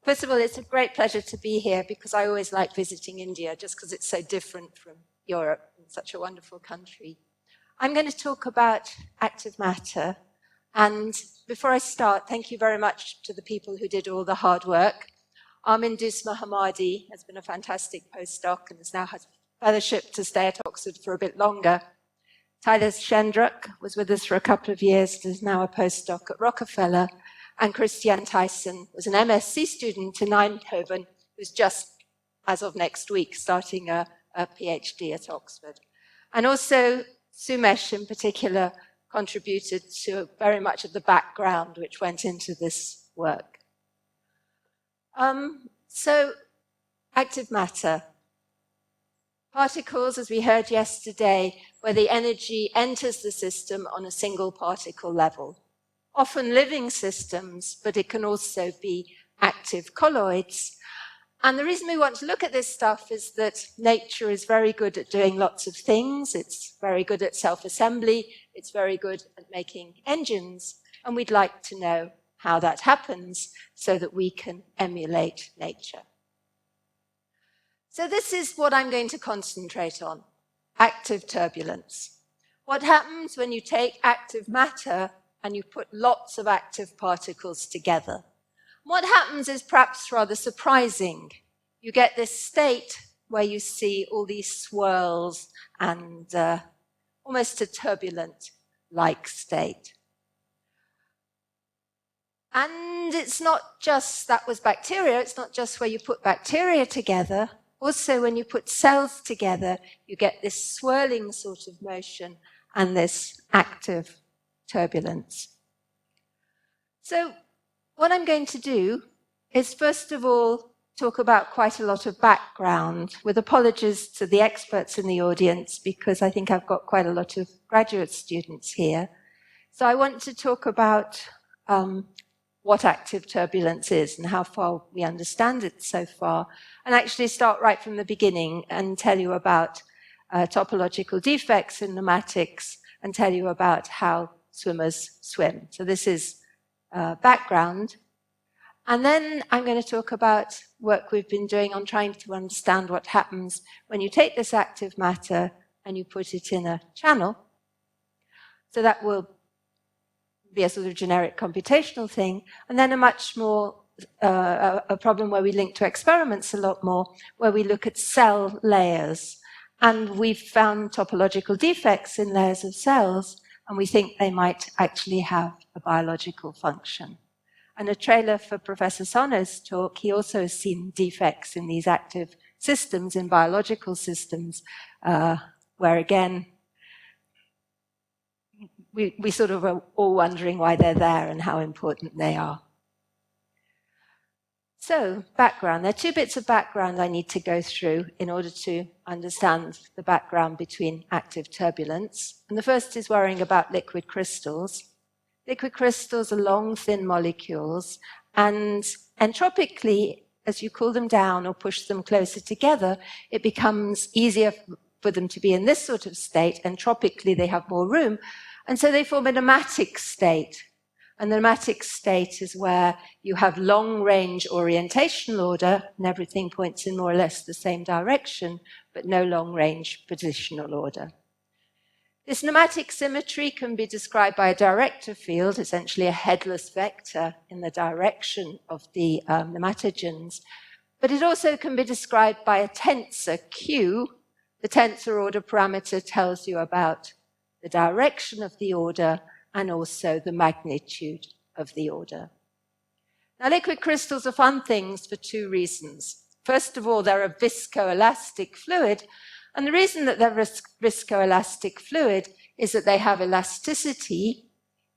First of all, it's a great pleasure to be here because I always like visiting India just because it's so different from Europe and such a wonderful country. I'm going to talk about active matter. And before I start, thank you very much to the people who did all the hard work. Armin Dusma-Hamadi has been a fantastic postdoc and has now had a fellowship to stay at Oxford for a bit longer. Tyler Shendrock was with us for a couple of years and is now a postdoc at Rockefeller. And Christian Thijssen was an MSc student in Eindhoven who's just, as of next week, starting a PhD at Oxford. And also Sumesh in particular contributed to very much of the background which went into this work. So, active matter. Particles, as we heard yesterday, where the energy enters the system on a single particle level. Often living systems, but it can also be active colloids. And the reason we want to look at this stuff is that nature is very good at doing lots of things. It's very good at self-assembly. It's very good at making engines. And we'd like to know how that happens so that we can emulate nature. So this is what I'm going to concentrate on, active turbulence. What happens when you take active matter and you put lots of active particles together? What happens is perhaps rather surprising. You get this state where you see all these swirls and almost a turbulent-like state. And it's not just, that was bacteria, it's not just where you put bacteria together. Also, when you put cells together, you get this swirling sort of motion and this active turbulence. So what I'm going to do is first of all talk about quite a lot of background, with apologies to the experts in the audience because I think I've got quite a lot of graduate students here. So I want to talk about what active turbulence is and how far we understand it so far, and actually start right from the beginning and tell you about topological defects in nematics and tell you about how swimmers swim. So this is background. And then I'm going to talk about work we've been doing on trying to understand what happens when you take this active matter and you put it in a channel. So that will be a sort of generic computational thing. And then a much more, a problem where we link to experiments a lot more, where we look at cell layers. And we've found topological defects in layers of cells, and we think they might actually have a biological function. And a trailer for Professor Sono's talk, he also has seen defects in these active systems, in biological systems, where again, we sort of are all wondering why they're there and how important they are. So, background. There are two bits of background I need to go through in order to understand the background between active turbulence. And the first is worrying about liquid crystals. Liquid crystals are long, thin molecules, and entropically, as you cool them down or push them closer together, it becomes easier for them to be in this sort of state. Entropically, they have more room, and so they form a nematic state. And the nematic state is where you have long-range orientational order, and everything points in more or less the same direction, but no long-range positional order. This nematic symmetry can be described by a director field, essentially a headless vector in the direction of the nematogens, but it also can be described by a tensor Q. The tensor order parameter tells you about the direction of the order and also the magnitude of the order. Now, liquid crystals are fun things for two reasons. First of all, they're a viscoelastic fluid, and the reason that they're viscoelastic fluid is that they have elasticity.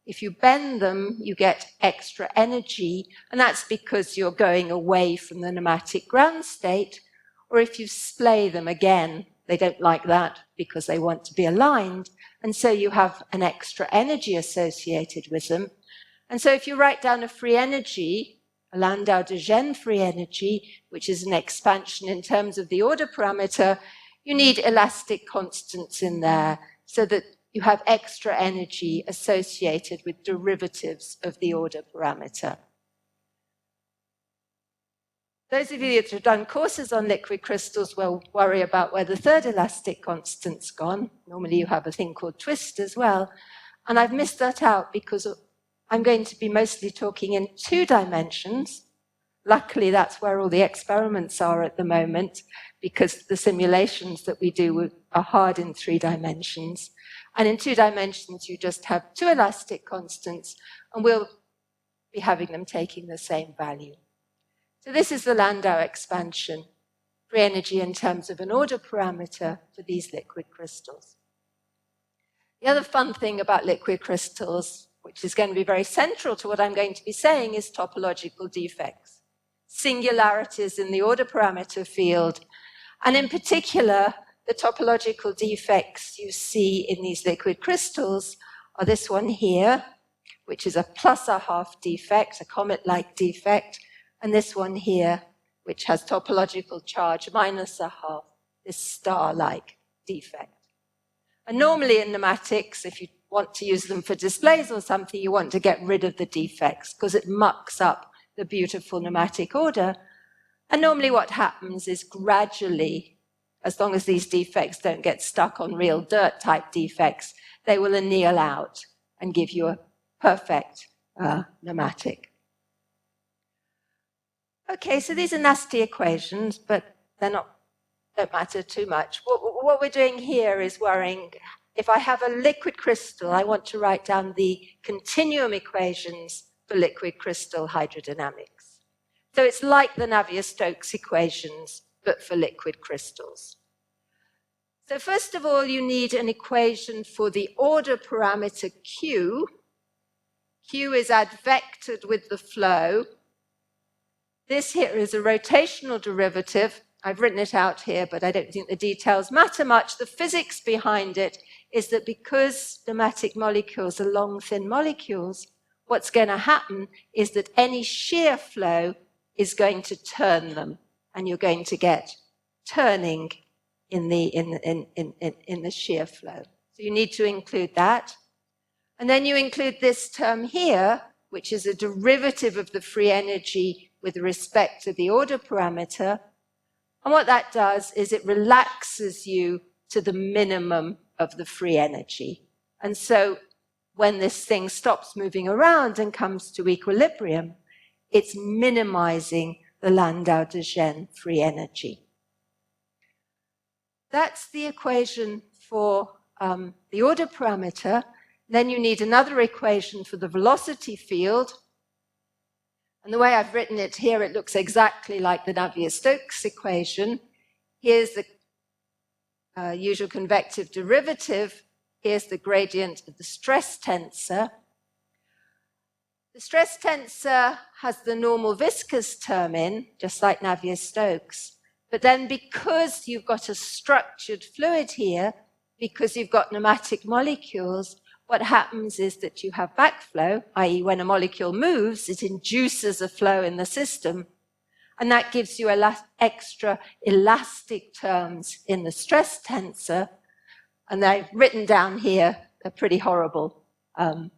If you bend them, you get extra energy, and that's because you're going away from the nematic ground state. Or if you splay them again, they don't like that because they want to be aligned, and so you have an extra energy associated with them. And so if you write down a free energy, a Landau-de Gennes free energy, which is an expansion in terms of the order parameter, you need elastic constants in there so that you have extra energy associated with derivatives of the order parameter. Those of you that have done courses on liquid crystals will worry about where the third elastic constant's gone. Normally you have a thing called twist as well. And I've missed that out because I'm going to be mostly talking in 2 dimensions. Luckily, that's where all the experiments are at the moment, because the simulations that we do are hard in 3 dimensions. And in 2 dimensions, you just have 2 elastic constants, and we'll be having them taking the same value. So this is the Landau expansion, free energy in terms of an order parameter for these liquid crystals. The other fun thing about liquid crystals, which is going to be very central to what I'm going to be saying, is topological defects. Singularities in the order parameter field, and in particular, the topological defects you see in these liquid crystals are this one here, which is a +1/2 defect, a comet-like defect, and this one here, which has topological charge -1/2, this star-like defect. And normally in nematics, if you want to use them for displays or something, you want to get rid of the defects because it mucks up the beautiful nematic order. And normally what happens is gradually, as long as these defects don't get stuck on real dirt-type defects, they will anneal out and give you a perfect nematic. Okay, so these are nasty equations, but don't matter too much. What we're doing here is worrying, if I have a liquid crystal, I want to write down the continuum equations for liquid crystal hydrodynamics. So it's like the Navier-Stokes equations, but for liquid crystals. So first of all, you need an equation for the order parameter Q. Q is advectored with the flow. This here is a rotational derivative. I've written it out here, but I don't think the details matter much. The physics behind it is that because nematic molecules are long, thin molecules, what's going to happen is that any shear flow is going to turn them, and you're going to get turning in the shear flow. So you need to include that. And then you include this term here, which is a derivative of the free energy with respect to the order parameter. And what that does is it relaxes you to the minimum of the free energy. And so when this thing stops moving around and comes to equilibrium, it's minimizing the Landau-de Gennes free energy. That's the equation for the order parameter. Then you need another equation for the velocity field. And the way I've written it here, it looks exactly like the Navier-Stokes equation. Here's the usual convective derivative. Here's the gradient of the stress tensor. The stress tensor has the normal viscous term in, just like Navier-Stokes. But then because you've got a structured fluid here, because you've got nematic molecules, what happens is that you have backflow, i.e. when a molecule moves, it induces a flow in the system, and that gives you extra elastic terms in the stress tensor, and they're written down here. They're pretty horrible, but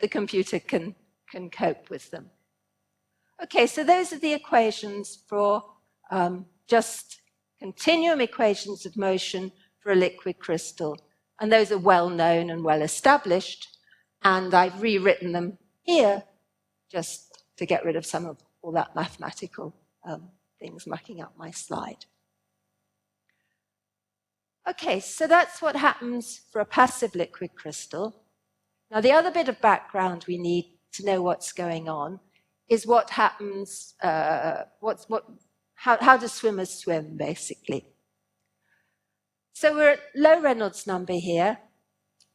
the computer can cope with them. Okay, so those are the equations for just continuum equations of motion for a liquid crystal. And those are well known and well established. And I've rewritten them here just to get rid of some of all that mathematical things mucking up my slide. Okay, so that's what happens for a passive liquid crystal. Now, the other bit of background we need to know what's going on is what happens, how do swimmers swim, basically. So we're at low Reynolds number here.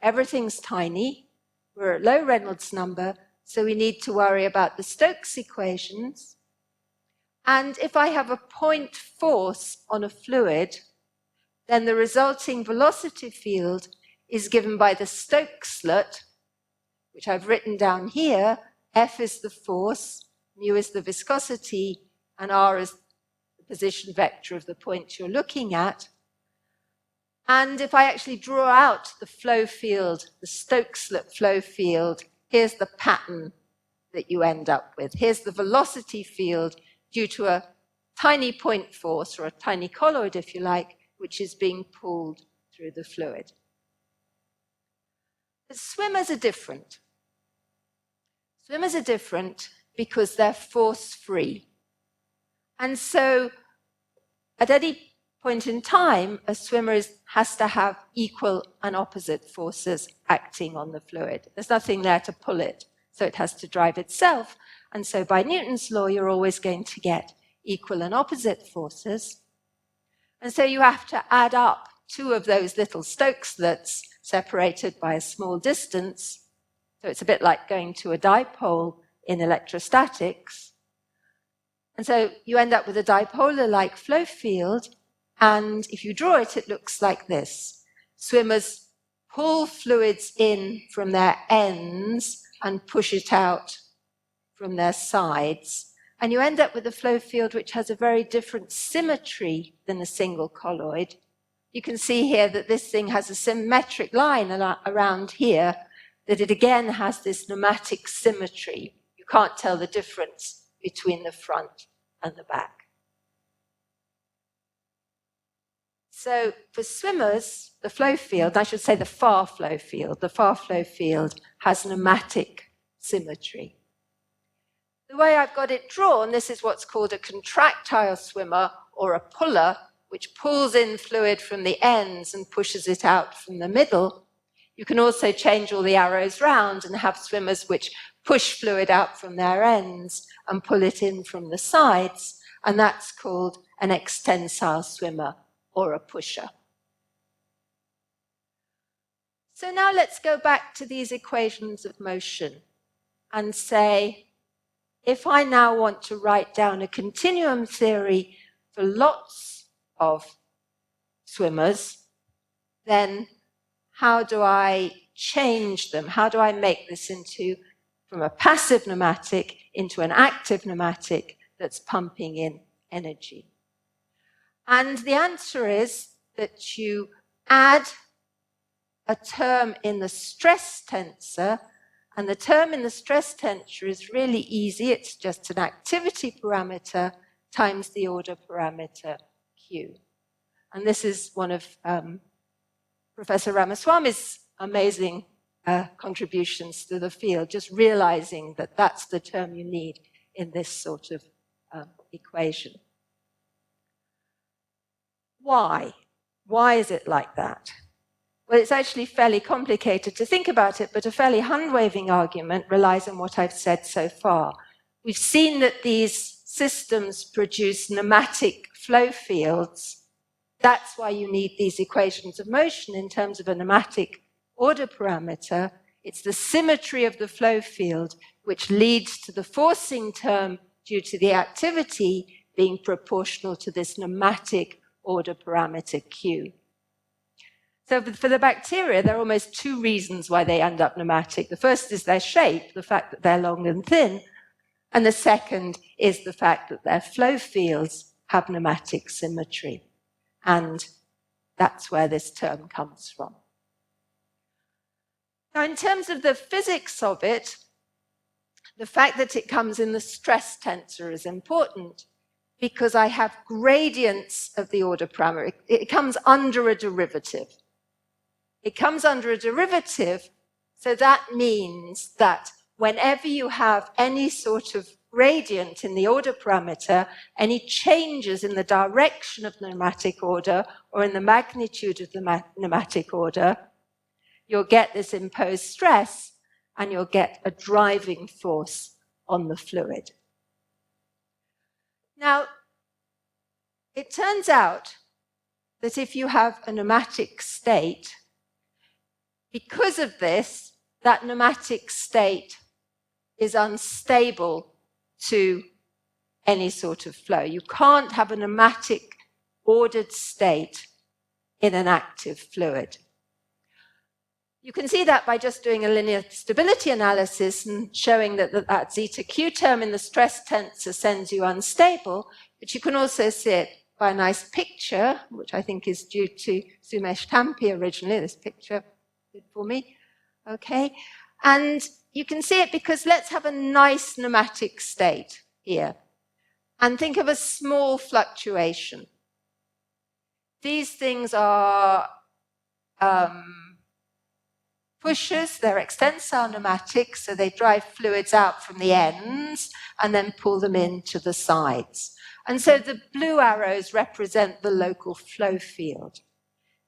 Everything's tiny. We're at low Reynolds number, so we need to worry about the Stokes equations. And if I have a point force on a fluid, then the resulting velocity field is given by the Stokeslet, which I've written down here. F is the force, mu is the viscosity, and r is the position vector of the point you're looking at. And if I actually draw out the flow field, the Stokeslet flow field, here's the pattern that you end up with. Here's the velocity field due to a tiny point force, or a tiny colloid, if you like, which is being pulled through the fluid. But swimmers are different. Swimmers are different because they're force-free. And so at any point in time, a swimmer has to have equal and opposite forces acting on the fluid. There's nothing there to pull it, so it has to drive itself. And so by Newton's law, you're always going to get equal and opposite forces. And so you have to add up two of those little Stochastic separated by a small distance. So it's a bit like going to a dipole in electrostatics. And so you end up with a dipolar-like flow field, and if you draw it, it looks like this. Swimmers pull fluids in from their ends and push it out from their sides. And you end up with a flow field which has a very different symmetry than a single colloid. You can see here that this thing has a symmetric line around here, that it again has this nematic symmetry. You can't tell the difference between the front and the back. So for swimmers, the flow field, I should say the far flow field has nematic symmetry. The way I've got it drawn, this is what's called a contractile swimmer, or a puller, which pulls in fluid from the ends and pushes it out from the middle. You can also change all the arrows round and have swimmers which push fluid out from their ends and pull it in from the sides, and that's called an extensile swimmer, or a pusher. So now let's go back to these equations of motion and say, if I now want to write down a continuum theory for lots of swimmers, then how do I change them? How do I make this from a passive nematic into an active nematic that's pumping in energy? And the answer is that you add a term in the stress tensor, and the term in the stress tensor is really easy. It's just an activity parameter times the order parameter Q. And this is one of Professor Ramaswamy's amazing contributions to the field, just realizing that that's the term you need in this sort of equation. Why? Why is it like that? Well, it's actually fairly complicated to think about it, but a fairly hand-waving argument relies on what I've said so far. We've seen that these systems produce nematic flow fields. That's why you need these equations of motion in terms of a nematic order parameter. It's the symmetry of the flow field which leads to the forcing term due to the activity being proportional to this nematic order parameter Q. So for the bacteria, there are almost two reasons why they end up nematic. The first is their shape, the fact that they're long and thin, and the second is the fact that their flow fields have nematic symmetry. And that's where this term comes from. Now, in terms of the physics of it, the fact that it comes in the stress tensor is important because I have gradients of the order parameter. It comes under a derivative. It comes under a derivative, so that means that whenever you have any sort of gradient in the order parameter, any changes in the direction of the nematic order or in the magnitude of the nematic order, you'll get this imposed stress and you'll get a driving force on the fluid. Now, it turns out that if you have a nematic state, because of this, that nematic state is unstable to any sort of flow. You can't have a nematic ordered state in an active fluid. You can see that by just doing a linear stability analysis and showing that that zeta Q term in the stress tensor sends you unstable, but you can also see it by a nice picture, which I think is due to Sumesh Tampi originally, this picture did for me, okay? And you can see it because let's have a nice nematic state here. And think of a small fluctuation. These things are pushers, they're extensile pneumatics, so they drive fluids out from the ends and then pull them into the sides. And so the blue arrows represent the local flow field.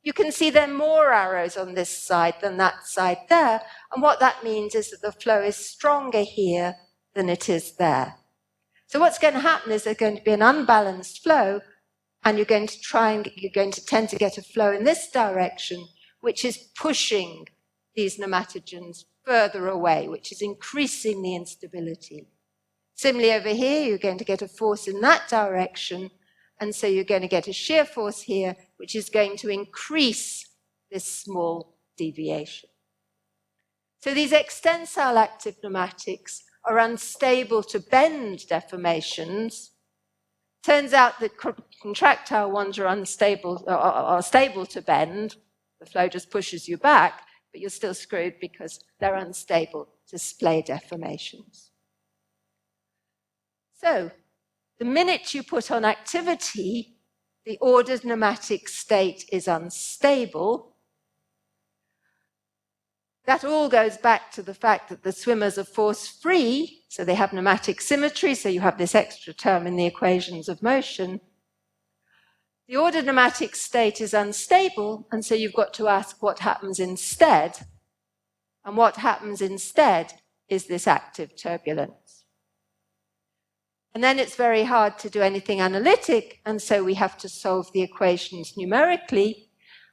You can see there are more arrows on this side than that side there, and what that means is that the flow is stronger here than it is there. So what's going to happen is there's going to be an unbalanced flow, and you're going to tend to get a flow in this direction, which is pushing these pneumatogens further away, which is increasing the instability. Similarly over here, you're going to get a force in that direction, and so you're going to get a shear force here, which is going to increase this small deviation. So these extensile active pneumatics are unstable to bend deformations. Turns out that contractile ones are unstable, are stable to bend. The flow just pushes you back, but you're still screwed because they're unstable to splay deformations. So, the minute you put on activity, the ordered pneumatic state is unstable. That all goes back to the fact that the swimmers are force-free, so they have pneumatic symmetry, so you have this extra term in the equations of motion. The ordered pneumatic state is unstable, and so you've got to ask what happens instead. And what happens instead is this active turbulence. And then it's very hard to do anything analytic, and so we have to solve the equations numerically.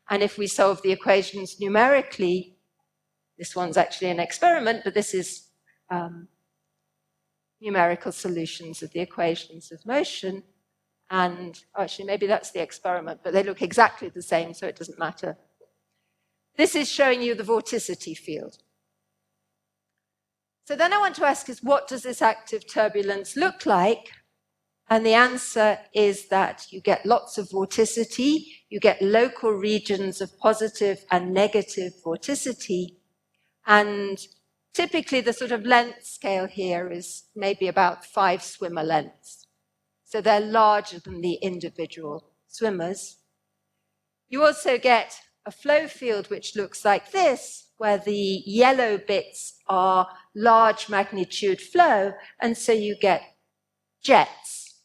And if we solve the equations numerically, this one's actually an experiment, but this is numerical solutions of the equations of motion. And actually, maybe that's the experiment, but they look exactly the same, so it doesn't matter. This is showing you the vorticity field. So then I want to ask is, what does this active turbulence look like? And the answer is that you get lots of vorticity, you get local regions of positive and negative vorticity, and typically the sort of length scale here is maybe about 5 swimmer lengths. So they're larger than the individual swimmers. You also get a flow field which looks like this, where the yellow bits are large magnitude flow, and so you get jets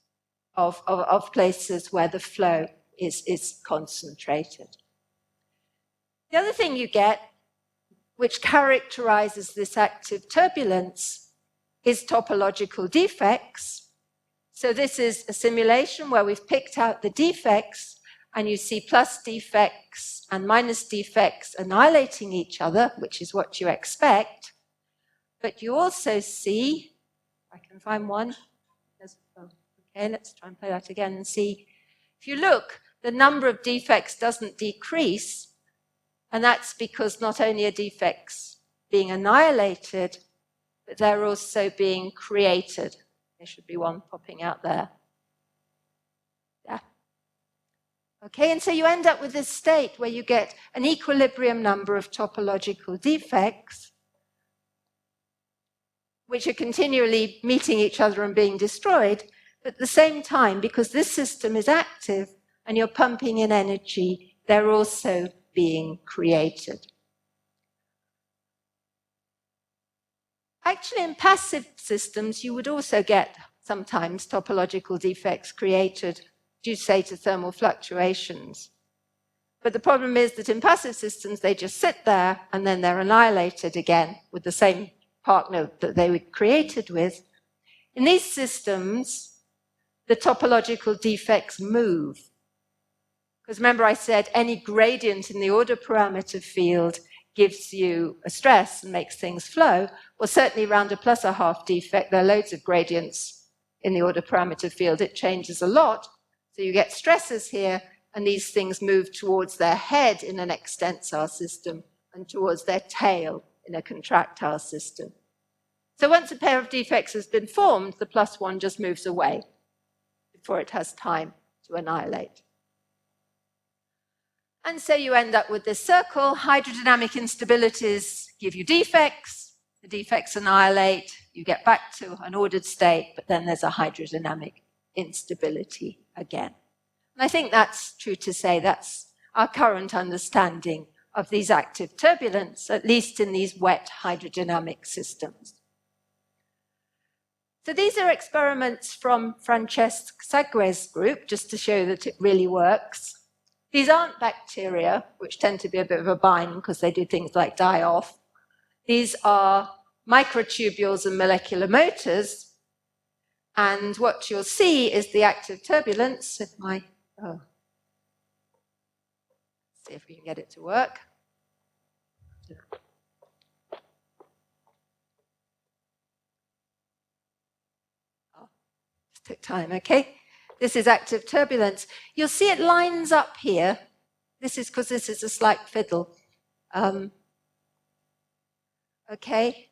of places where the flow is concentrated. The other thing you get, which characterizes this active turbulence, is topological defects. So this is a simulation where we've picked out the defects, and you see plus defects and minus defects annihilating each other, which is what you expect. But you also see, if I can find one. Okay, let's try and play that again and see. If you look, the number of defects doesn't decrease, and that's because not only are defects being annihilated, but they're also being created. There should be one popping out there. Yeah. Okay, and so you end up with this state where you get an equilibrium number of topological defects, which are continually meeting each other and being destroyed, but at the same time, because this system is active and you're pumping in energy, they're also being created. Actually, in passive systems, you would also get sometimes topological defects created due, say, to thermal fluctuations. But the problem is that in passive systems, they just sit there and then they're annihilated again with the same partner that they were created with. In these systems, the topological defects move. Because remember I said any gradient in the order parameter field gives you a stress and makes things flow. Well, certainly around a plus a half defect, there are loads of gradients in the order parameter field. It changes a lot. So you get stresses here, and these things move towards their head in an extensile system and towards their tail in a contractile system. So once a pair of defects has been formed, the plus one just moves away before it has time to annihilate. And so you end up with this circle. Hydrodynamic instabilities give you defects. the defects annihilate, you get back to an ordered state, but then there's a hydrodynamic instability again. And I think that's true to say. That's our current understanding of these active turbulence, at least in these wet hydrodynamic systems. So these are experiments from Francesc Sagre's group, just to show that it really works. These aren't bacteria, which tend to be a bit of a bind because they do things like die off. These are microtubules and molecular motors. And what you'll see is the active turbulence. If my, see if we can get it to work. Oh, just took time, okay? This is active turbulence. You'll see it lines up here. This is because this is a slight fiddle. Okay?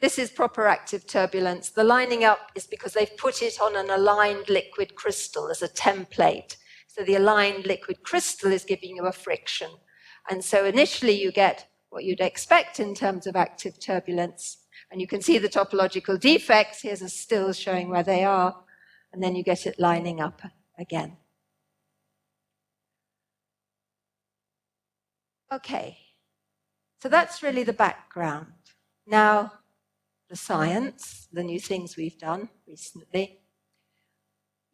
This is proper active turbulence. The lining up is because they've put it on an aligned liquid crystal as a template. So the aligned liquid crystal is giving you a friction. And so initially you get what you'd expect in terms of active turbulence. And you can see the topological defects. Here's a still showing where they are. And then you get it lining up again. Okay. So that's really the background. Now, the science, the new things we've done recently.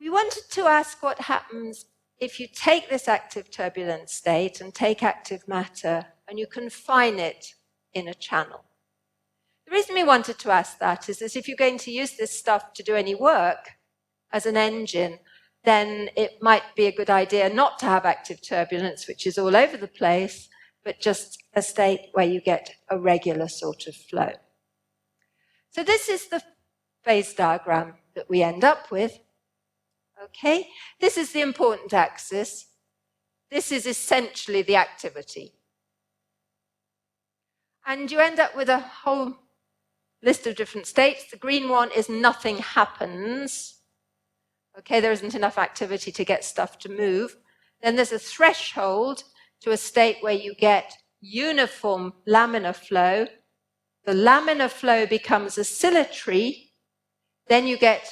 We wanted to ask what happens if you take this active turbulent state and take active matter and you confine it in a channel. The reason we wanted to ask that is if you're going to use this stuff to do any work as an engine, then it might be a good idea not to have active turbulence, which is all over the place, but just a state where you get a regular sort of flow. So this is the phase diagram that we end up with. Okay, this is the important axis. This is essentially the activity. And you end up with a whole list of different states. The green one is nothing happens. Okay, there isn't enough activity to get stuff to move. Then there's a threshold to a state where you get uniform laminar flow. The laminar flow becomes oscillatory. Then you get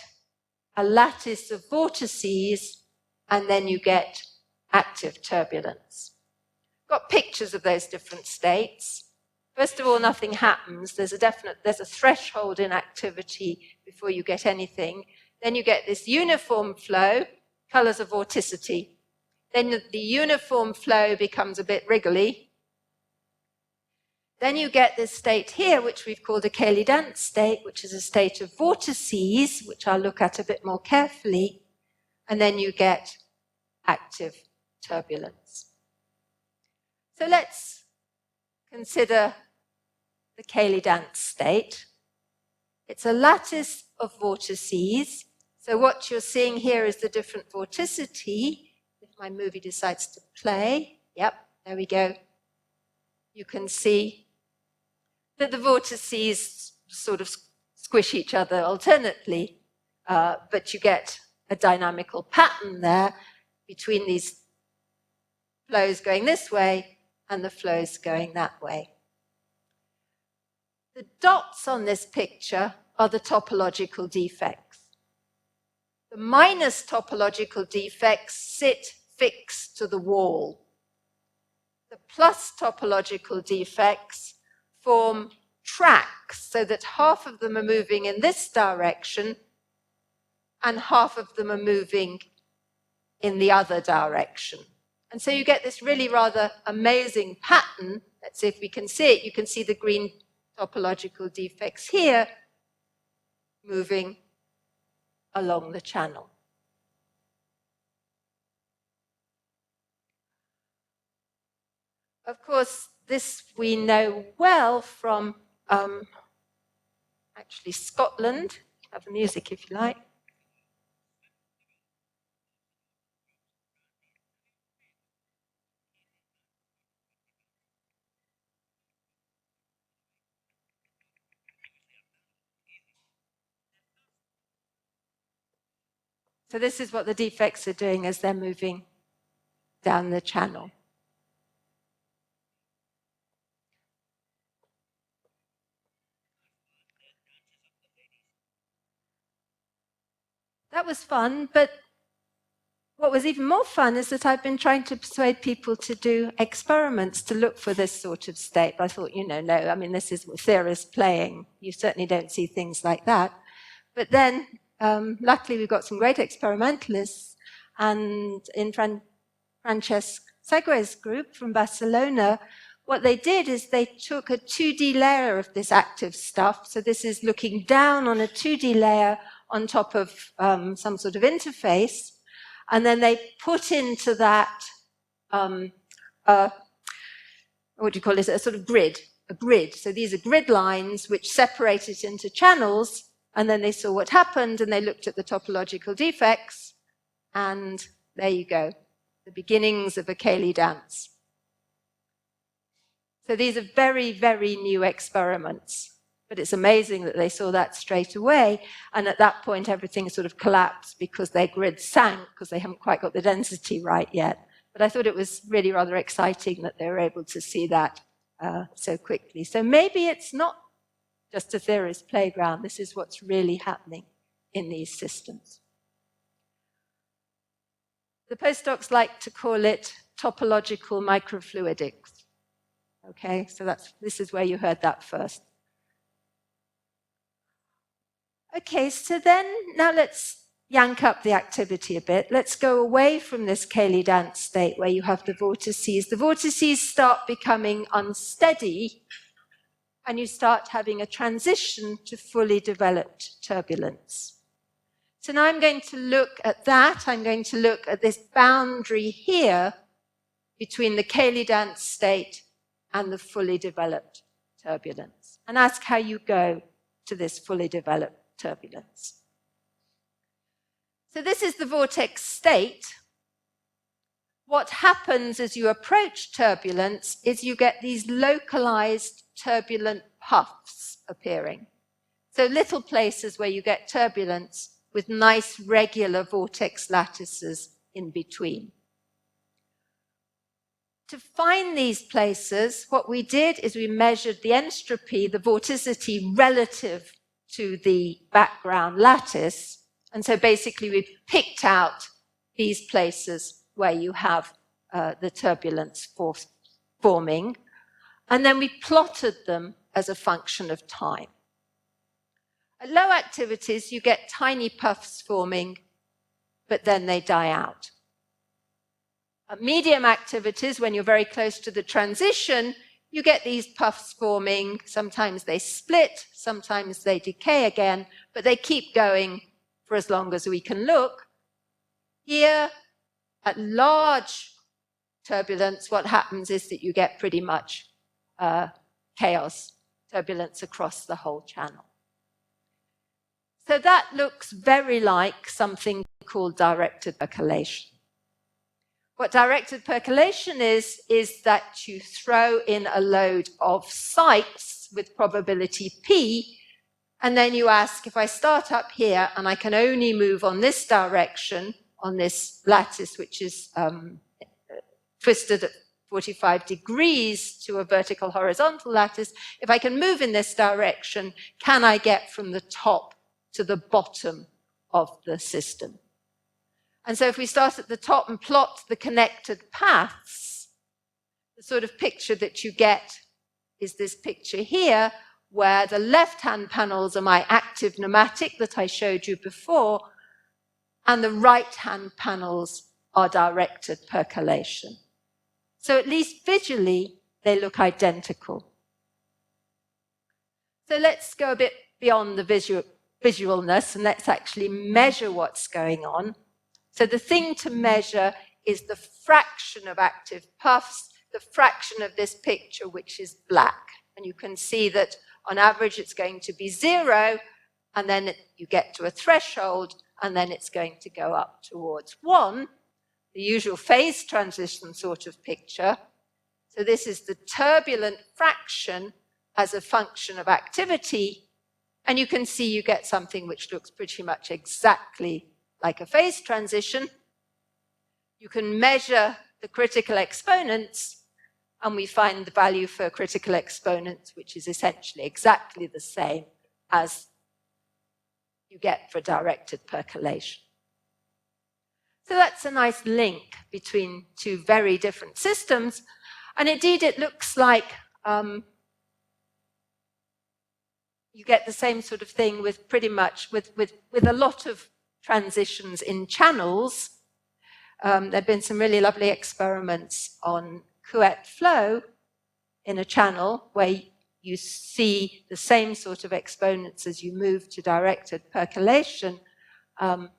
a lattice of vortices, and then you get active turbulence. Got pictures of those different states. First of all, nothing happens. There's a threshold in activity before you get anything. Then you get this uniform flow, colors of vorticity. Then the uniform flow becomes a bit wriggly. Then you get this state here, which we've called a Ceilidh Dance state, which is a state of vortices, which I'll look at a bit more carefully. And then you get active turbulence. So let's consider the Ceilidh Dance state. It's a lattice of vortices. So what you're seeing here is the different vorticity. If my movie decides to play, yep, there we go. You can see that the vortices sort of squish each other alternately, but you get a dynamical pattern there between these flows going this way and the flows going that way. The dots on this picture are the topological defects. The minus topological defects sit fixed to the wall. The plus topological defects form tracks so that half of them are moving in this direction and half of them are moving in the other direction. And so you get this really rather amazing pattern. Let's see if we can see it. You can see the green topological defects here moving along the channel. Of course, this we know well from actually Scotland. Have the music if you like. So this is what the defects are doing as they're moving down the channel. that was fun, but what was even more fun is that I've been trying to persuade people to do experiments to look for this sort of state. But I thought, no, I mean, this is theorists playing. You certainly don't see things like that. But then, luckily, we've got some great experimentalists, and in Francesc Segue's group from Barcelona, what they did is they took a 2D layer of this active stuff. So this is looking down on a 2D layer on top of some sort of interface. And then they put into that, what do you call it, a sort of grid, a grid. So these are grid lines which separate it into channels, and then they saw what happened, and they looked at the topological defects, and there you go, the beginnings of a Ceilidh Dance. So these are very, very new experiments. But it's amazing that they saw that straight away. And at that point, everything sort of collapsed because their grid sank because they haven't quite got the density right yet. But I thought it was really rather exciting that they were able to see that so quickly. So maybe it's not just a theorist playground. This is what's really happening in these systems. The postdocs like to call it topological microfluidics. Okay, so this is where you heard that first. Okay, so then now let's yank up the activity a bit. Let's go away from this Ceilidh Dance state where you have the vortices. The vortices start becoming unsteady, and you start having a transition to fully developed turbulence. So now I'm going to look at that. I'm going to look at this boundary here between the Ceilidh Dance state and the fully developed turbulence, and ask how you go to this fully developed turbulence. So this is the vortex state. What happens as you approach turbulence is you get these localized turbulent puffs appearing. So little places where you get turbulence with nice regular vortex lattices in between. To find these places, what we did is we measured the entropy, the vorticity relative to the background lattice. And so basically we picked out these places where you have the turbulence forming, and then we plotted them as a function of time. At low activities, you get tiny puffs forming, but then they die out. At medium activities, when you're very close to the transition, you get these puffs forming. Sometimes they split, sometimes they decay again, but they keep going for as long as we can look. Here, at large turbulence, what happens is that you get pretty much chaos, turbulence across the whole channel. So that looks very like something called directed percolation. What directed percolation is that you throw in a load of sites with probability P, and then you ask, if I start up here and I can only move on this direction, on this lattice, which is twisted at 45 degrees to a vertical horizontal lattice, if I can move in this direction, can I get from the top to the bottom of the system? And so if we start at the top and plot the connected paths, the sort of picture that you get is this picture here, where the left-hand panels are my active nematic that I showed you before, and the right-hand panels are directed percolation. So at least visually, they look identical. So let's go a bit beyond the visualness, and let's actually measure what's going on. So the thing to measure is the fraction of active puffs, the fraction of this picture, which is black. And you can see that on average, it's going to be 0, and then you get to a threshold, and then it's going to go up towards 1, the usual phase transition sort of picture. So this is the turbulent fraction as a function of activity, and you can see you get something which looks pretty much exactly like a phase transition. You can measure the critical exponents, and we find the value for critical exponents, which is essentially exactly the same as you get for directed percolation. So that's a nice link between two very different systems. And indeed, it looks like you get the same sort of thing with pretty much, with a lot of transitions in channels. There have been some really lovely experiments on Couette flow in a channel where you see the same sort of exponents as you move to directed percolation. And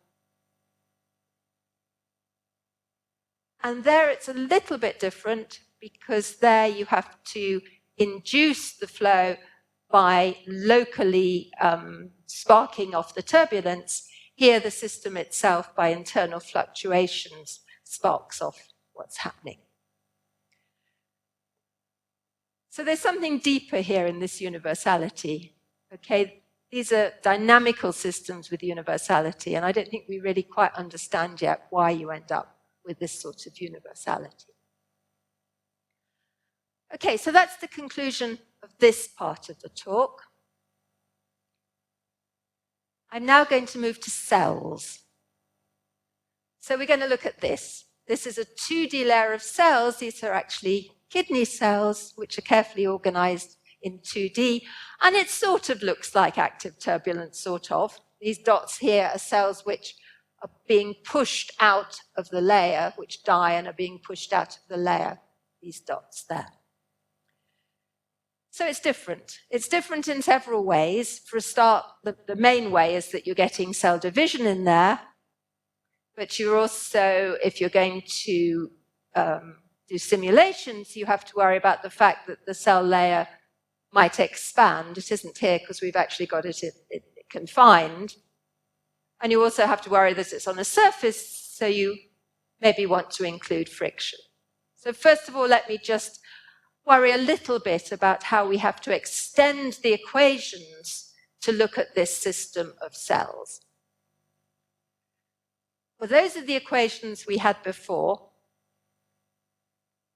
there it's a little bit different because there you have to induce the flow by locally sparking off the turbulence. Here the system itself, by internal fluctuations, sparks off what's happening. So there's something deeper here in this universality. Okay, these are dynamical systems with universality, and I don't think we really quite understand yet why you end up with this sort of universality. Okay, so that's the conclusion of this part of the talk. I'm now going to move to cells. So we're going to look at this. This is a 2D layer of cells. These are actually kidney cells, which are carefully organized in 2D. And it sort of looks like active turbulence, sort of. These dots here are cells which are being pushed out of the layer, which die and are being pushed out of the layer, these dots there. So it's different. It's different in several ways. For a start, the main way is that you're getting cell division in there, but you're also, if you're going to do simulations, you have to worry about the fact that the cell layer might expand. It isn't here because we've actually got it confined. And you also have to worry that it's on a surface, so you maybe want to include friction. So first of all, let me just worry a little bit about how we have to extend the equations to look at this system of cells. Well, those are the equations we had before.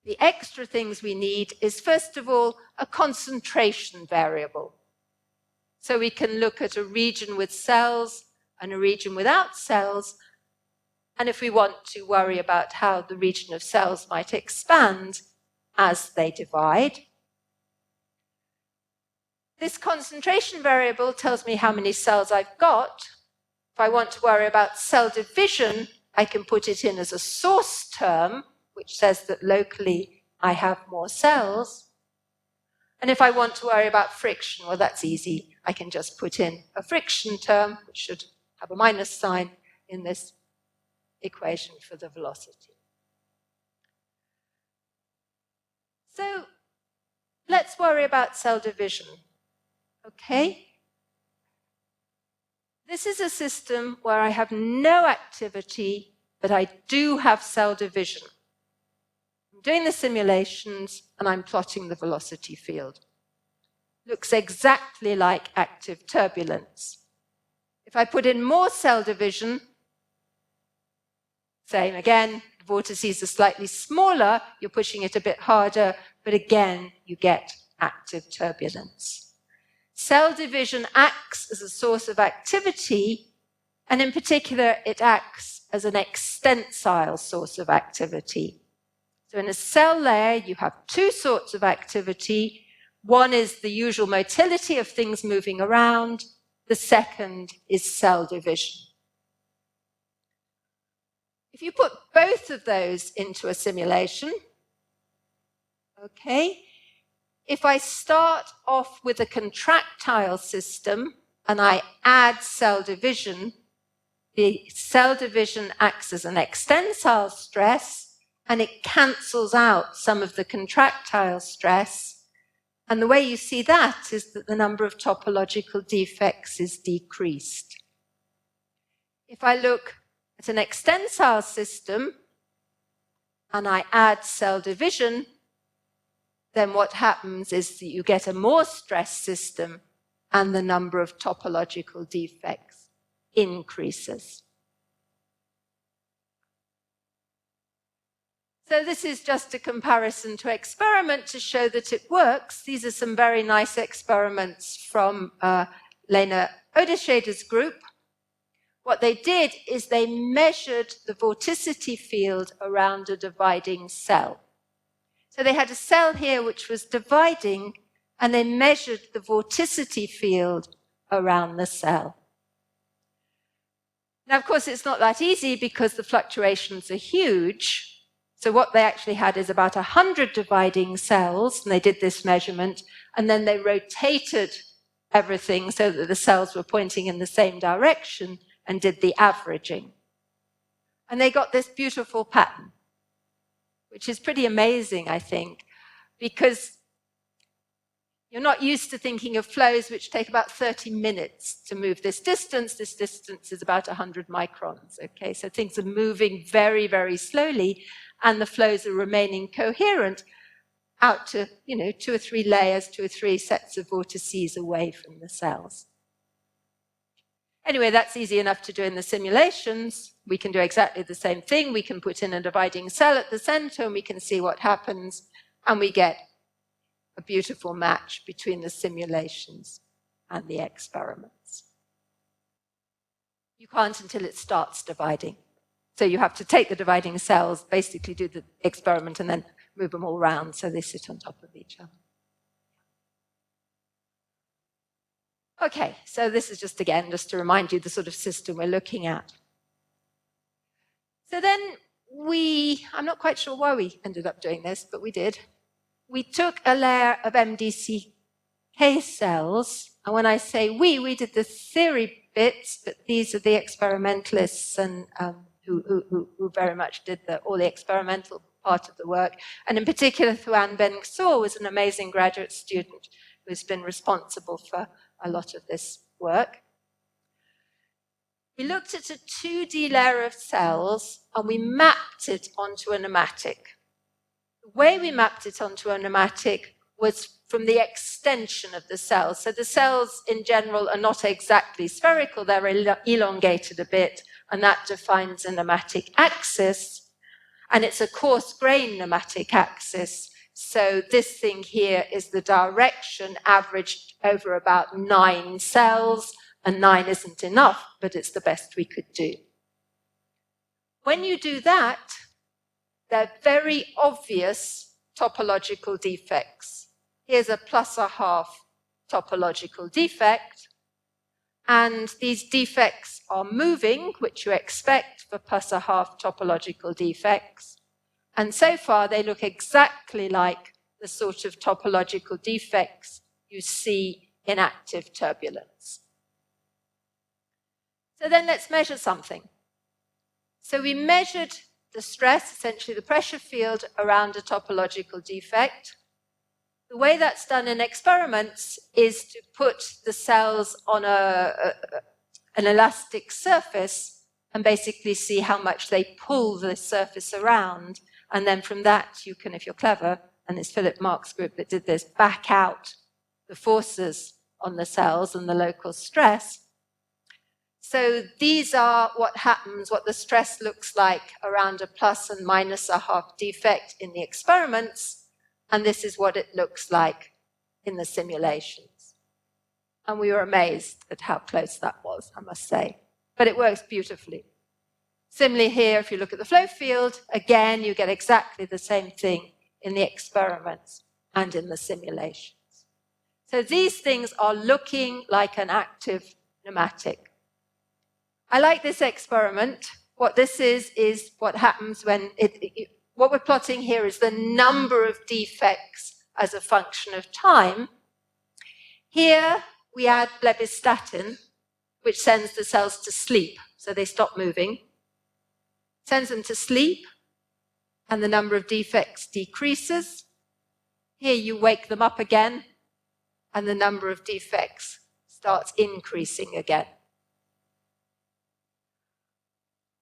The extra things we need is, first of all, a concentration variable. So we can look at a region with cells and a region without cells. And if we want to worry about how the region of cells might expand as they divide, this concentration variable tells me how many cells I've got. If I want to worry about cell division, I can put it in as a source term, which says that locally I have more cells. And if I want to worry about friction, well, that's easy. I can just put in a friction term, which should have a minus sign in this equation for the velocity. So let's worry about cell division. Okay? This is a system where I have no activity, but I do have cell division. I'm doing the simulations and I'm plotting the velocity field. Looks exactly like active turbulence. If I put in more cell division, same again, vortices are slightly smaller, you're pushing it a bit harder, but again, you get active turbulence. Cell division acts as a source of activity, and in particular, it acts as an extensile source of activity. So in a cell layer, you have two sorts of activity. One is the usual motility of things moving around. The second is cell division. If you put both of those into a simulation, okay, if I start off with a contractile system and I add cell division, the cell division acts as an extensile stress and it cancels out some of the contractile stress. And the way you see that is that the number of topological defects is decreased. If I look at an extensile system and I add cell division, then what happens is that you get a more stressed system and the number of topological defects increases. So this is just a comparison to experiment to show that it works. These are some very nice experiments from Lena Odeschader's group, what they did is they measured the vorticity field around a dividing cell. So they had a cell here which was dividing, and they measured the vorticity field around the cell. Now, of course, it's not that easy because the fluctuations are huge. So what they actually had is about 100 dividing cells, and they did this measurement, and then they rotated everything so that the cells were pointing in the same direction and did the averaging. And they got this beautiful pattern, which is pretty amazing, I think, because you're not used to thinking of flows which take about 30 minutes to move this distance. This distance is about 100 microns, okay? So things are moving very, very slowly, and the flows are remaining coherent out to, 2 or 3 layers, 2 or 3 sets of vortices away from the cells. Anyway, that's easy enough to do in the simulations. We can do exactly the same thing. We can put in a dividing cell at the center, and we can see what happens, and we get a beautiful match between the simulations and the experiments. You can't until it starts dividing. So you have to take the dividing cells, basically do the experiment, and then move them all around so they sit on top of each other. Okay, so this is just to remind you the sort of system we're looking at. So then I'm not quite sure why we ended up doing this, but we did. We took a layer of MDCK cells, and when I say we did the theory bits, but these are the experimentalists and who very much did all the experimental part of the work. And in particular, Thuan Ben-Xor was an amazing graduate student who's been responsible for a lot of this work. We looked at a 2D layer of cells, and we mapped it onto a nematic. The way we mapped it onto a nematic was from the extension of the cells. So the cells in general are not exactly spherical, they're elongated a bit, and that defines a nematic axis. And it's a coarse-grained nematic axis. So this thing here is the direction averaged over about 9 cells, and 9 isn't enough, but it's the best we could do. When you do that, there are very obvious topological defects. Here's a +1/2 topological defect, and these defects are moving, which you expect for +1/2 topological defects. And so far, they look exactly like the sort of topological defects you see in active turbulence. So then let's measure something. So we measured the stress, essentially the pressure field around a topological defect. The way that's done in experiments is to put the cells on an elastic surface and basically see how much they pull the surface around. And then from that, you can, if you're clever, and it's Philip Mark's group that did this, back out the forces on the cells and the local stress. So these are what happens, what the stress looks like around a + and -1/2 defect in the experiments, and this is what it looks like in the simulations. And we were amazed at how close that was, I must say. But it works beautifully. Similarly here, if you look at the flow field, again, you get exactly the same thing in the experiments and in the simulations. So these things are looking like an active nematic. I like this experiment. What this is what happens when what we're plotting here is the number of defects as a function of time. Here we add blebistatin, which sends the cells to sleep, so they stop moving. Sends them to sleep, and the number of defects decreases. Here you wake them up again, and the number of defects starts increasing again.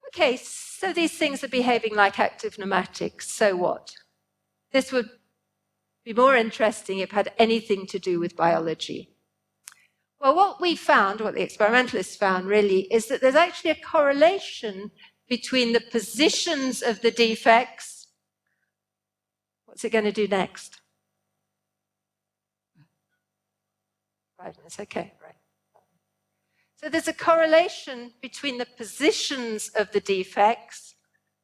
Okay, so these things are behaving like active nematics, so what? This would be more interesting if it had anything to do with biology. Well, what we found, what the experimentalists found really, is that there's actually a correlation between the positions of the defects. What's it going to do next? 5 minutes, okay, right. So there's a correlation between the positions of the defects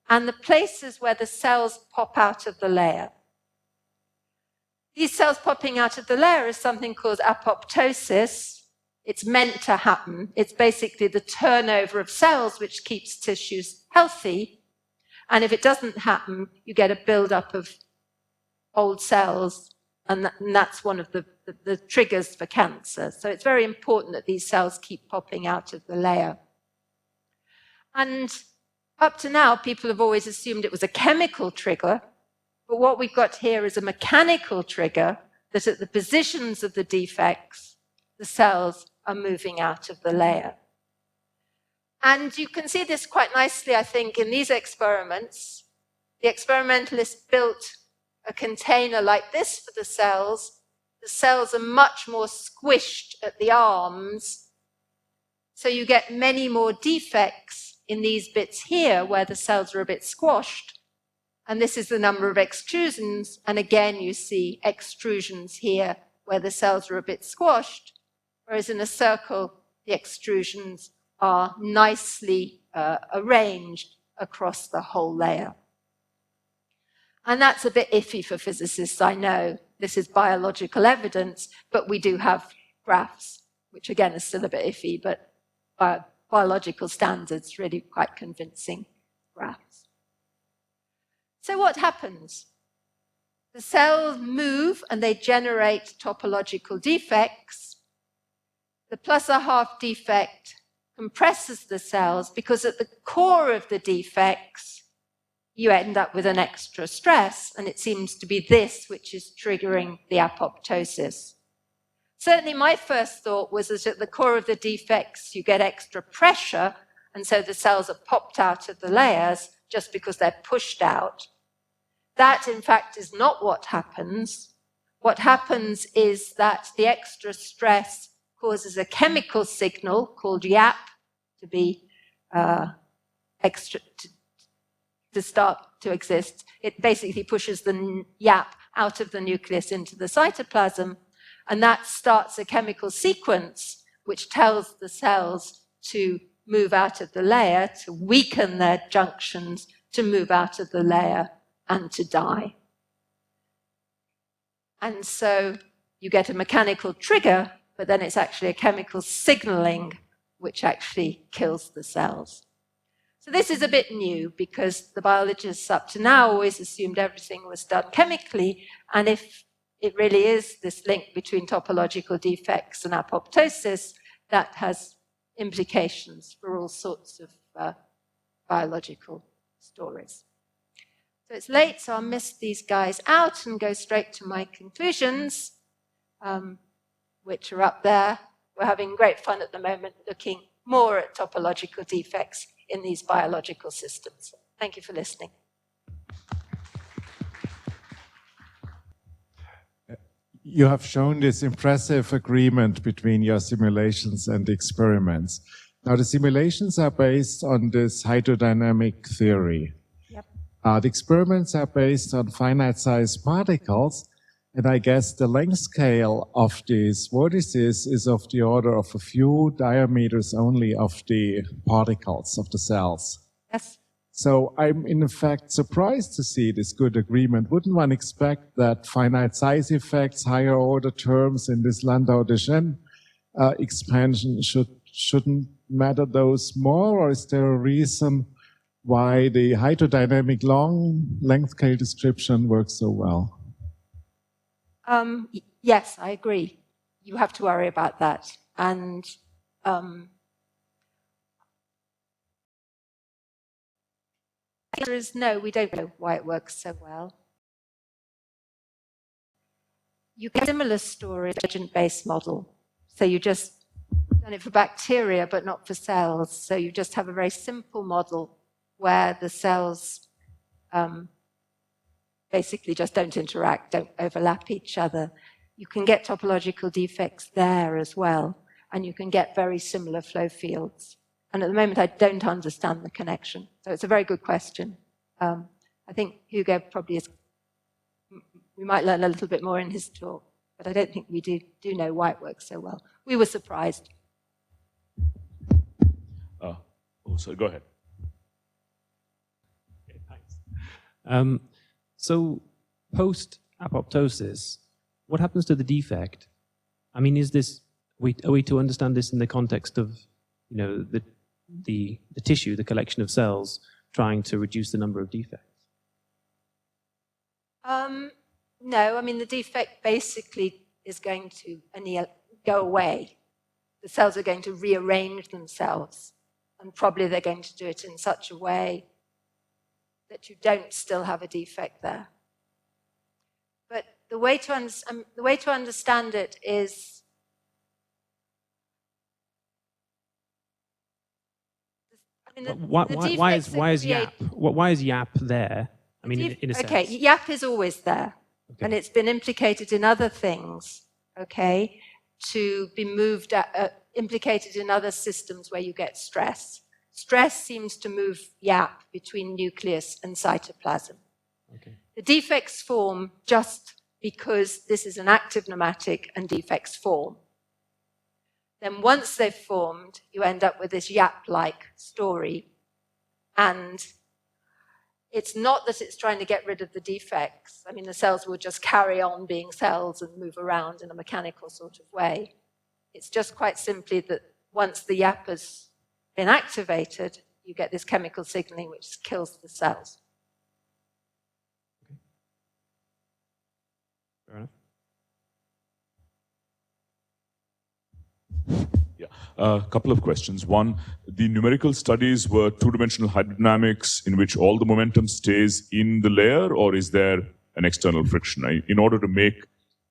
and the places where the cells pop out of the layer. These cells popping out of the layer is something called apoptosis. It's meant to happen. It's basically the turnover of cells which keeps tissues healthy. And if it doesn't happen, you get a buildup of old cells, and that's one of the triggers for cancer. So it's very important that these cells keep popping out of the layer. And up to now, people have always assumed it was a chemical trigger, but what we've got here is a mechanical trigger that at the positions of the defects, the cells are moving out of the layer. And you can see this quite nicely, I think, in these experiments. The experimentalists built a container like this for the cells. The cells are much more squished at the arms, so you get many more defects in these bits here where the cells are a bit squashed. And this is the number of extrusions, and again you see extrusions here where the cells are a bit squashed, whereas in a circle the extrusions are nicely arranged across the whole layer. And that's a bit iffy for physicists, I know. This is biological evidence, but we do have graphs, which again is still a bit iffy, but by biological standards, really quite convincing graphs. So what happens? The cells move and they generate topological defects. The +1/2 defect compresses the cells because at the core of the defects, you end up with an extra stress, and it seems to be this which is triggering the apoptosis. Certainly my first thought was that at the core of the defects you get extra pressure, and so the cells are popped out of the layers just because they're pushed out. That, in fact, is not what happens. What happens is that the extra stress causes a chemical signal called YAP to be to start to exist. It basically pushes the YAP out of the nucleus into the cytoplasm, and that starts a chemical sequence which tells the cells to move out of the layer, to weaken their junctions, to move out of the layer, and to die. And so you get a mechanical trigger, but then it's actually a chemical signaling which actually kills the cells. So this is a bit new because the biologists up to now always assumed everything was done chemically, and if it really is this link between topological defects and apoptosis, that has implications for all sorts of biological stories. So it's late, so I'll miss these guys out and go straight to my conclusions, which are up there. We're having great fun at the moment looking more at topological defects in these biological systems. Thank you for listening. You have shown this impressive agreement between your simulations and experiments. Now, the simulations are based on this hydrodynamic theory. Yep. The experiments are based on finite-sized particles, and I guess the length scale of these vortices is of the order of a few diameters only of the particles of the cells. Yes. So I'm in fact surprised to see this good agreement. Wouldn't one expect that finite size effects, higher order terms in this Landau-Degennes expansion shouldn't matter those more, or is there a reason why the hydrodynamic long length scale description works so well? Yes, I agree. You have to worry about that. And the answer is no, we don't know why it works so well. You get a similar story, agent-based model. So you just done it for bacteria, but not for cells. So you just have a very simple model where the cells basically just don't interact, don't overlap each other. You can get topological defects there as well, and you can get very similar flow fields. And at the moment, I don't understand the connection. So it's a very good question. I think Hugo probably is, we might learn a little bit more in his talk, but I don't think we do know why it works so well. We were surprised. Oh, sorry, go ahead. Okay, thanks. So post-apoptosis, what happens to the defect? I mean, are we to understand this in the context of, you know, the tissue, the collection of cells, trying to reduce the number of defects? No, I mean, the defect basically is going to go away. The cells are going to rearrange themselves, and probably they're going to do it in such a way that you don't still have a defect there. But the way to understand it is why is YAP there? I mean, in a sense. Okay, YAP is always there, okay. And it's been implicated in other things, okay, to be moved, implicated in other systems where you get stress. Stress seems to move YAP between nucleus and cytoplasm. Okay. The defects form just because this is an active nematic and defects form. Then once they've formed, you end up with this YAP-like story. And it's not that it's trying to get rid of the defects. I mean, the cells will just carry on being cells and move around in a mechanical sort of way. It's just quite simply that once the YAP has been activated, you get this chemical signaling which kills the cells. Okay. Fair enough. Yeah, a couple of questions. One, the numerical studies were two-dimensional hydrodynamics in which all the momentum stays in the layer, or is there an external friction? In order to make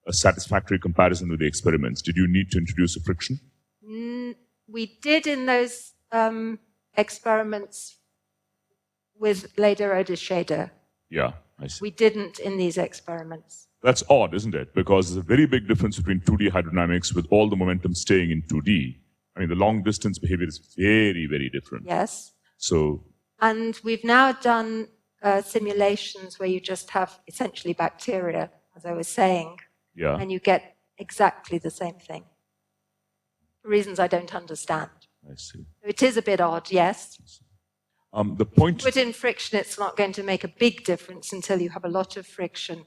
a satisfactory comparison with the experiments, did you need to introduce a friction? We did in those experiments with Lederer-Shader. Yeah, I see. We didn't in these experiments. That's odd, isn't it? Because there's a very big difference between 2D hydrodynamics with all the momentum staying in 2D. I mean, the long distance behavior is very, very different. Yes. So. And we've now done simulations where you just have essentially bacteria, as I was saying. Yeah. And you get exactly the same thing. For reasons I don't understand. I see. It is a bit odd, yes. The point. Put in friction, it's not going to make a big difference until you have a lot of friction.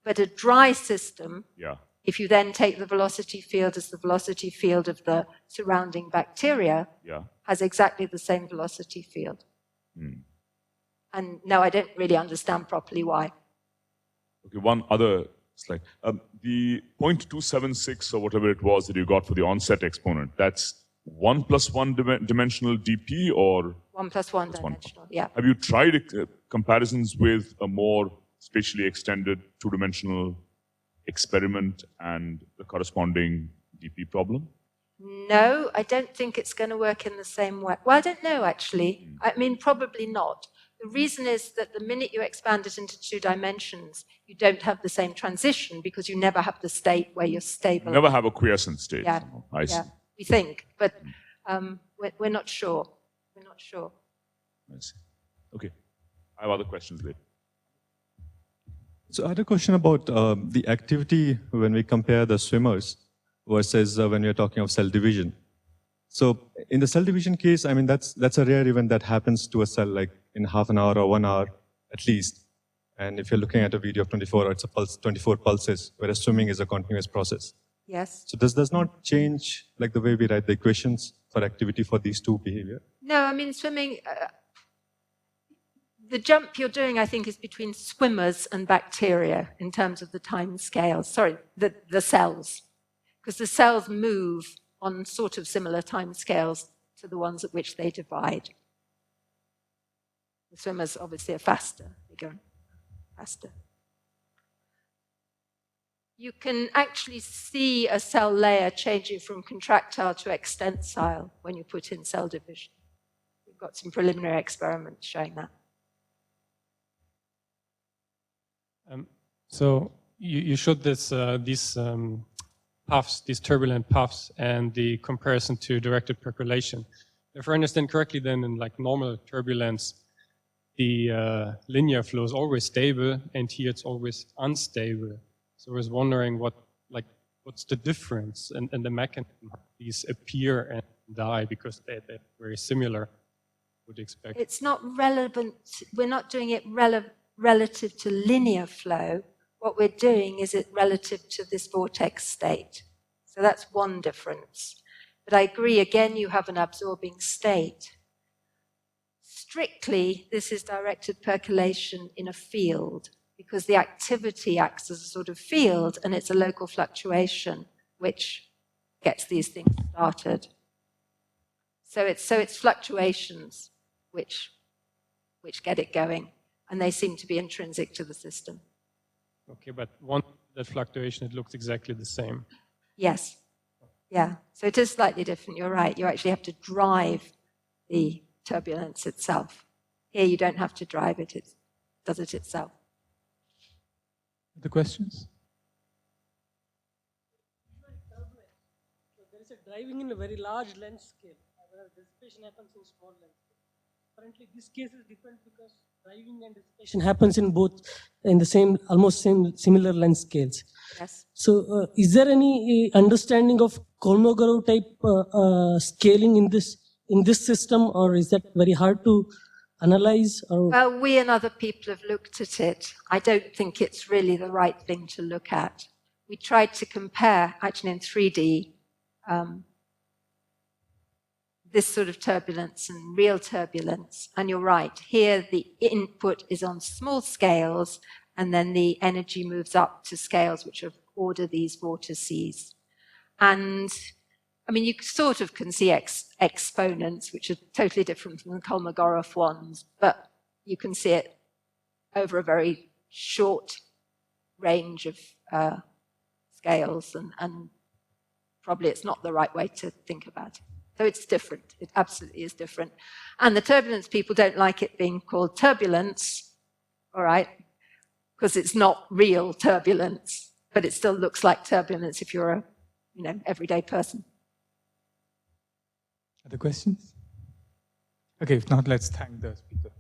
But a dry system, yeah. If you then take the velocity field as the velocity field of the surrounding bacteria, yeah. has exactly the same velocity field. And no, I don't really understand properly why. Okay, one other slide. The 0.276 or whatever it was that you got for the onset exponent, that's 1 + 1 dimensional dp or? 1 + 1 dimensional, yeah. Have you tried comparisons with a more spatially extended two-dimensional experiment and the corresponding dp problem? No, I don't think it's going to work in the same way. Well, I don't know, actually. I mean, probably not. The reason is that the minute you expand it into 2 dimensions, you don't have the same transition because you never have the state where you're stable. You never have a quiescent state. Yeah, I see. Yeah, we think, but we're not sure. We're not sure. I see. Okay. I have other questions later. So I had a question about the activity when we compare the swimmers versus when we're talking of cell division. So in the cell division case, I mean, that's a rare event that happens to a cell like in half an hour or 1 hour at least. And if you're looking at a video of 24, it's a pulse, 24 pulses, whereas swimming is a continuous process. Yes. So does not change like the way we write the equations for activity for these two behavior? No, I mean, swimming, the jump you're doing, I think, is between swimmers and bacteria in terms of the time scales. Sorry, the cells. Because the cells move on sort of similar time scales to the ones at which they divide. The swimmers obviously are faster. They go faster. You can actually see a cell layer changing from contractile to extensile when you put in cell division. We've got some preliminary experiments showing that. So you showed this, these puffs, these turbulent puffs, and the comparison to directed percolation. If I understand correctly, then in like normal turbulence, the linear flow is always stable, and here it's always unstable. So I was wondering what's the difference in the mechanism? These appear and die because they're very similar. would expect. It's not relevant. We're not doing it relative to linear flow. What we're doing is it relative to this vortex state. So that's one difference. But I agree, again, you have an absorbing state. Strictly, this is directed percolation in a field, because the activity acts as a sort of field, and it's a local fluctuation which gets these things started. So it's fluctuations which get it going, and they seem to be intrinsic to the system. Okay, but once that fluctuation, it looks exactly the same. Yes. Yeah. So it is slightly different. You're right. You actually have to drive the turbulence itself. Here, you don't have to drive it. It does it itself. Other questions? So there is a driving in a very large length scale, whereas dissipation happens in small length scale. Currently, this case is different because driving and dissipation happens in both in the same, almost similar length scales. Yes. So, is there any understanding of Kolmogorov type scaling in this system, or is that very hard to analyze? Or? Well, we and other people have looked at it. I don't think it's really the right thing to look at. We tried to compare, actually in 3D, this sort of turbulence and real turbulence. And you're right, here the input is on small scales, and then the energy moves up to scales which order these vortices. And I mean, you sort of can see exponents, which are totally different from the Kolmogorov ones, but you can see it over a very short range of scales, and probably it's not the right way to think about it. So it's different. It absolutely is different. And the turbulence people don't like it being called turbulence, all right, because it's not real turbulence, but it still looks like turbulence if you're a, everyday person. Other questions? Okay, if not, let's thank the speaker.